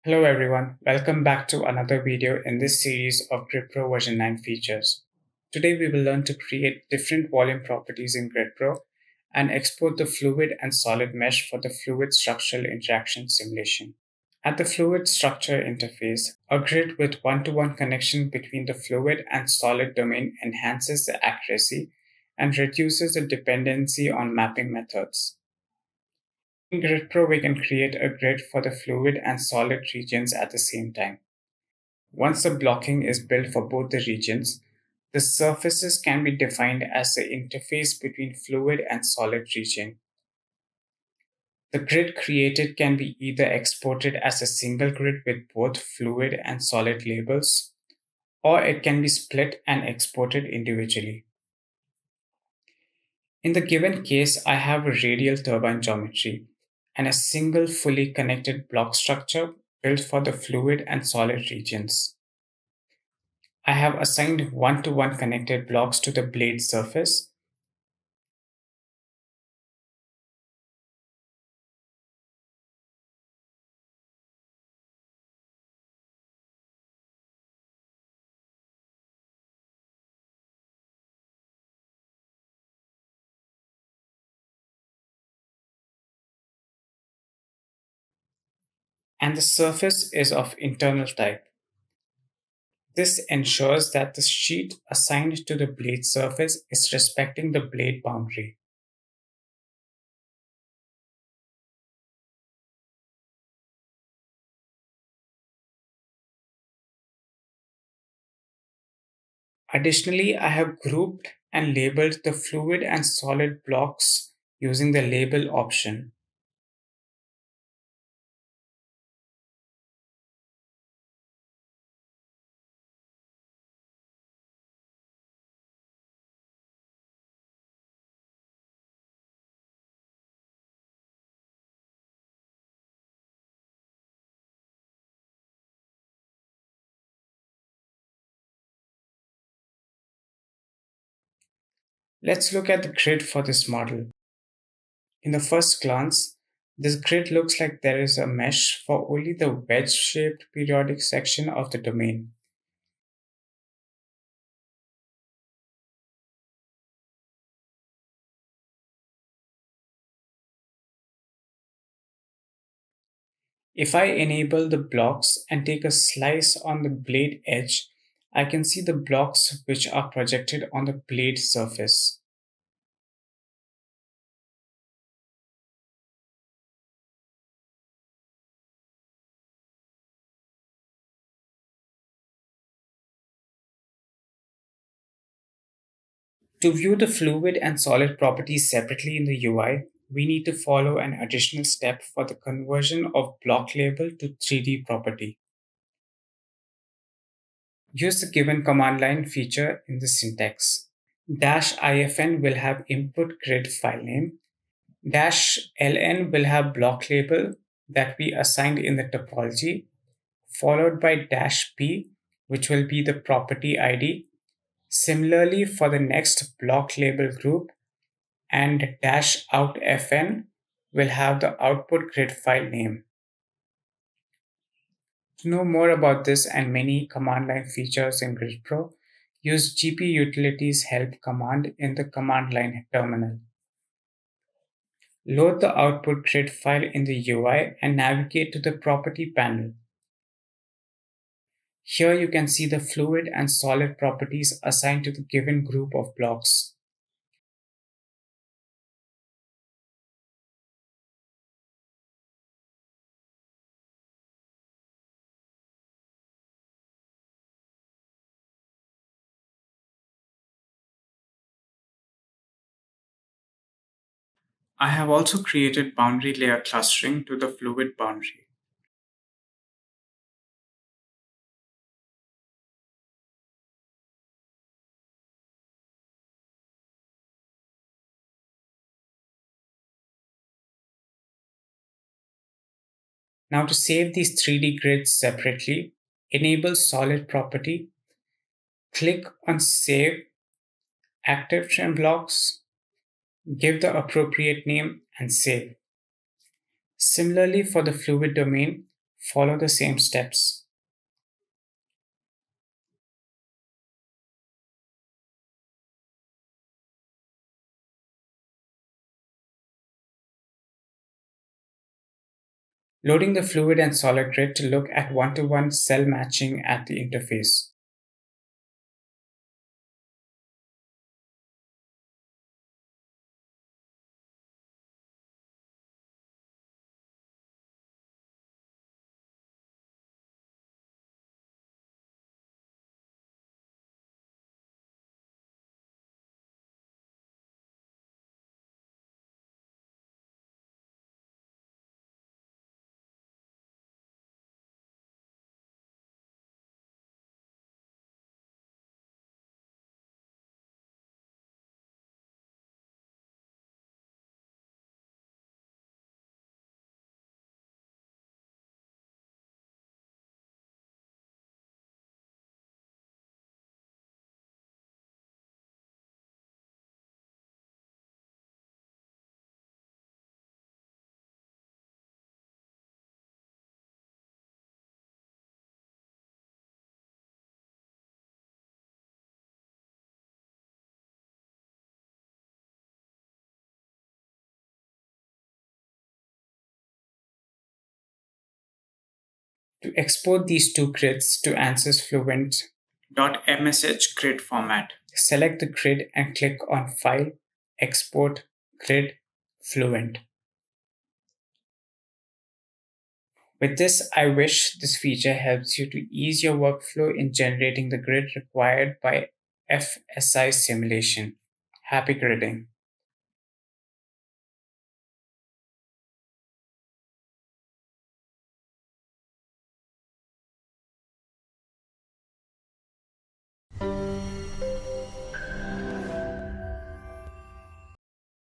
Hello everyone, welcome back to another video in this series of GridPro version 9 features. Today we will learn to create different volume properties in GridPro and export the fluid and solid mesh for the fluid structural interaction simulation. At the fluid structure interface, a grid with one-to-one connection between the fluid and solid domain enhances the accuracy and reduces the dependency on mapping methods. In GridPro, we can create a grid for the fluid and solid regions at the same time. Once the blocking is built for both the regions, the surfaces can be defined as the interface between fluid and solid region. The grid created can be either exported as a single grid with both fluid and solid labels, or it can be split and exported individually. In the given case, I have a radial turbine geometry and a single fully connected block structure built for the fluid and solid regions. I have assigned one-to-one connected blocks to the blade surface. And the surface is of internal type. This ensures that the sheet assigned to the blade surface is respecting the blade boundary. Additionally, I have grouped and labeled the fluid and solid blocks using the label option. Let's look at the grid for this model. In the first glance, this grid looks like there is a mesh for only the wedge-shaped periodic section of the domain. If I enable the blocks and take a slice on the blade edge, I can see the blocks which are projected on the blade surface. To view the fluid and solid properties separately in the UI, we need to follow an additional step for the conversion of block label to 3D property. Use the given command line feature in the syntax. -ifn will have input grid file name. -ln will have block label that we assigned in the topology, followed by -p, which will be the property ID. Similarly, for the next block label group, and -outfn will have the output grid file name. To know more about this and many command line features in GridPro, use GP Utilities help command in the command line terminal. Load the output grid file in the UI and navigate to the property panel. Here you can see the fluid and solid properties assigned to the given group of blocks. I have also created boundary layer clustering to the fluid boundary. Now to save these 3D grids separately, enable solid property, click on Save Active Trim Blocks, give the appropriate name and save. Similarly for the fluid domain, Follow the same steps. Loading the fluid and solid grid to look at one-to-one cell matching at the interface. To export these two grids to ANSYS Fluent.msh grid format, select the grid and click on File, Export, Grid, Fluent. With this, I wish this feature helps you to ease your workflow in generating the grid required by FSI simulation. Happy gridding!